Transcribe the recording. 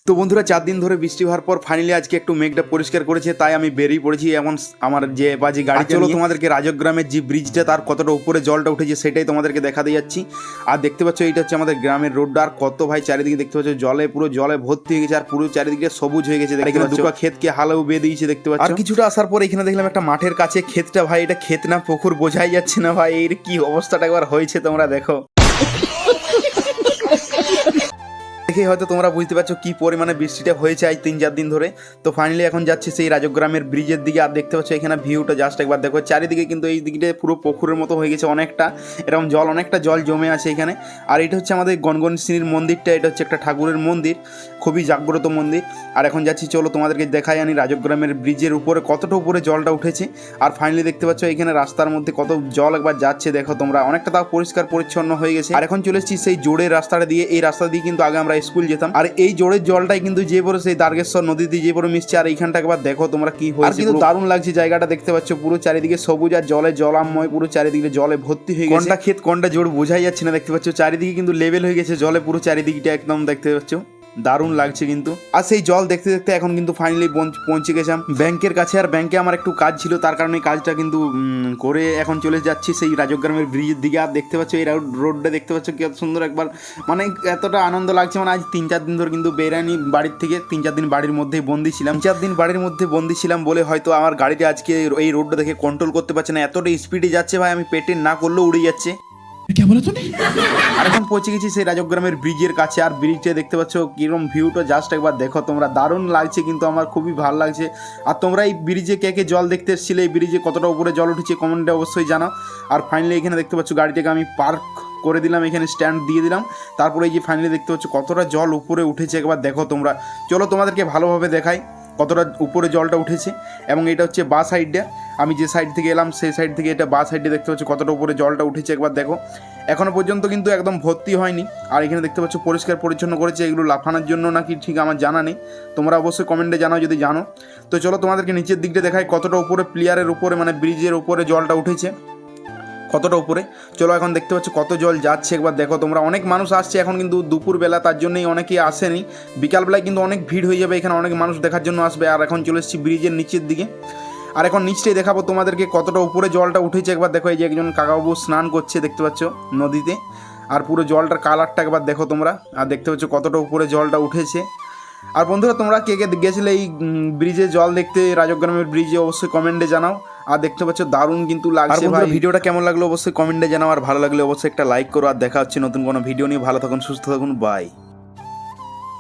তো বন্ধুরা 4 দিন ধরে বৃষ্টি হওয়ার পর ফাইনালি আজকে একটু মেঘটা পরিষ্কার করেছে, তাই আমি বেরিয়ে পড়েছি। এমন আমার যে বাজি গাড়ি চলো তোমাদেরকে রাজগ্রামের যে ব্রিজটা তার কতটা উপরে জলটা উঠেছে সেটাই তোমাদেরকে দেখাতে যাচ্ছি। আর দেখতে পাচ্ছ এইটা হচ্ছে আমাদের গ্রামের রোডটা, আর কত ভাই চারিদিকে দেখতে পাচ্ছ জলে পুরো জলে ভর্তি হয়ে গেছে, আর পুরো চারিদিকে সবুজ হয়ে গেছে। এখানে দুটো ক্ষেতকে হালেও বেয়ে দিয়েছে দেখতে পাচ্ছ। আর কিছুটা আসার পর এখানে দেখলাম একটা মাঠের কাছে ক্ষেতটা, ভাই এটা ক্ষেত না পুকুর বোঝাই যাচ্ছে না ভাই, এর কি অবস্থাটা একবার হয়েছে তোমরা দেখো। দেখে হয়তো তোমরা বুঝতে পারছো কি পরিমাণে বৃষ্টিটা হয়েছে আজ 3-4 দিন ধরে। তো ফাইনালি এখন যাচ্ছি সেই রাজগ্রামের ব্রিজের দিকে। আর দেখতে পাচ্ছ এখানে ভিউটা জাস্ট একবার দেখো, চারিদিকে কিন্তু এই দিকটা পুরো পুকুরের মতো হয়ে গেছে, অনেকটা এরকম জল, অনেকটা জল জমে আছে এখানে। আর এটা হচ্ছে আমাদের গণগণেশ্বরীর মন্দিরটা, এটা হচ্ছে একটা ঠাকুরের মন্দির, খুবই জাগ্রত মন্দির। আর এখন যাচ্ছি চলো তোমাদেরকে দেখাই আনি রাজগ্রামের ব্রিজের উপরে কতটা উপরে জলটা উঠেছে। আর ফাইনালি দেখতে পাচ্ছ এখানে রাস্তার মধ্যে কত জল একবার যাচ্ছে দেখো তোমরা, অনেকটা তাও পরিষ্কার পরিচ্ছন্ন হয়ে গেছে। আর এখন চলে এসেছি সেই জোড়ের রাস্তাটা দিয়ে, এই রাস্তা দিয়ে কিন্তু আগে আমরা স্কুল যেতাম। আর এই জোড়ের জলটাই কিন্তু যে পরে সেই দার্গেশ্বর নদীতে যে পরে মিশছে। আর এইখানটা একবার দেখো তোমরা কি হয়েছে, কিন্তু দারুণ লাগছে জায়গাটা দেখতে পাচ্ছ, পুরো চারিদিকে সবুজ আর জলে জলাময়, পুরো চারিদিকে জলে ভর্তি হয়ে গেছে। কোনটা ক্ষেত কোনটা জোড় বোঝাই যাচ্ছে না, দেখতে পাচ্ছ চারিদিকে কিন্তু লেভেল হয়ে গেছে জলে, পুরো চারিদিকটা একদম দেখতে পাচ্ছ, দারুণ লাগছে কিন্তু। আর সেই জল দেখতে দেখতে এখন কিন্তু ফাইনালি পৌঁছে গেছিলাম ব্যাংকের কাছে। আর ব্যাংকে আমার একটু কাজ ছিল, তার কারণে কাজটা কিন্তু করে এখন চলে যাচ্ছি সেই রাজগ্রামের ব্রিজের দিকে। আর দেখতে পাচ্ছ এই রোডটা দেখতে পাচ্ছ কি সুন্দর একবার, মানে এতটা আনন্দ লাগছে। মানে আজ 3-4 দিন ধরে কিন্তু বেরানি বাড়ির থেকে, 3-4 দিন বাড়ির মধ্যেই বন্দি ছিলাম। 4 দিন বাড়ির মধ্যে বন্দি ছিলাম বলে হয়তো আমার গাড়িটা আজকে এই রোডটা দেখে কন্ট্রোল করতে পারছে না, এতটা স্পিডে যাচ্ছে ভাই, আমি পেটে না করলেও উড়ে যাচ্ছে। আর এখন পৌঁছে গেছি সেই রাজগ্রামের ব্রিজের কাছে। আর ব্রিজটা দেখতে পাচ্ছ কিরকম ভিউটা জাস্ট একবার দেখো তোমরা, দারুণ লাগছে কিন্তু, আমার খুবই ভালো লাগছে। আর তোমরা এই ব্রিজে কে কে জল দেখতে এসেছিলে, এই ব্রিজে কতটা উপরে জল উঠেছে কমেন্টে অবশ্যই জানাও। আর ফাইনালি এখানে দেখতে পাচ্ছ গাড়িটাকে আমি পার্ক করে দিলাম, এখানে স্ট্যান্ড দিয়ে দিলাম। তারপরে এই যে ফাইনালি দেখতে পাচ্ছ কতটা জল উপরে উঠেছে একবার দেখো তোমরা। চলো তোমাদেরকে ভালোভাবে দেখাই কতটা উপরে জলটা উঠেছে। এবং এটা হচ্ছে বা সাইডটা, আমি যে সাইড থেকে এলাম সেই সাইড থেকে এটা বা সাইডে দেখতে পাচ্ছ কতটা উপরে জলটা উঠেছে একবার দেখো। এখনও পর্যন্ত কিন্তু একদম ভর্তি হয়নি। আর এখানে দেখতে পাচ্ছ পরিষ্কার পরিচ্ছন্ন করেছে, এগুলো লাফানোর জন্য নাকি ঠিক আমার জানা নেই, তোমরা অবশ্যই কমেন্টে জানাও যদি জানো। তো চলো তোমাদেরকে নিচের দিকটা দেখাই কতটা উপরে প্লেয়ারের উপরে, মানে ব্রিজের উপরে জলটা উঠেছে কতটা উপরে। চলো এখন দেখতে পাচ্ছ কত জল যাচ্ছে একবার দেখো তোমরা। অনেক মানুষ আসছে এখন কিন্তু দুপুরবেলা, তার জন্যই অনেকেই আসেনি। বিকালবেলায় কিন্তু অনেক ভিড় হয়ে যাবে, এখানে অনেক মানুষ দেখার জন্য আসবে। আর এখন চলে এসেছি ব্রিজের নিচের দিকে। আর এখন নিচটাই দেখাবো তোমাদেরকে কতটা উপরে জলটা উঠেছে একবার দেখো। এই যে একজন কাকাবাবু স্নান করছে দেখতে পাচ্ছ নদীতে, আর পুরো জলটার কালারটা একবার দেখো তোমরা। আর দেখতে পাচ্ছ কতটা উপরে জলটা উঠেছে। আর বন্ধুরা তোমরা কে কে গেছিলে এই ব্রিজে জল দেখতে, রাজগ্রামের ব্রিজে, অবশ্যই কমেন্টে জানাও। আর দেখতে পাচ্ছ দারুণ কিন্তু লাগছে ভাই। ভিডিওটা কেমন লাগলো অবশ্যই কমেন্টে জানাও, আর ভালো লাগলে অবশ্যই একটা লাইক করো। আর দেখা হচ্ছে নতুন কোনো ভিডিও নিয়ে, ভালো থাকুন, সুস্থ থাকুন, বাই।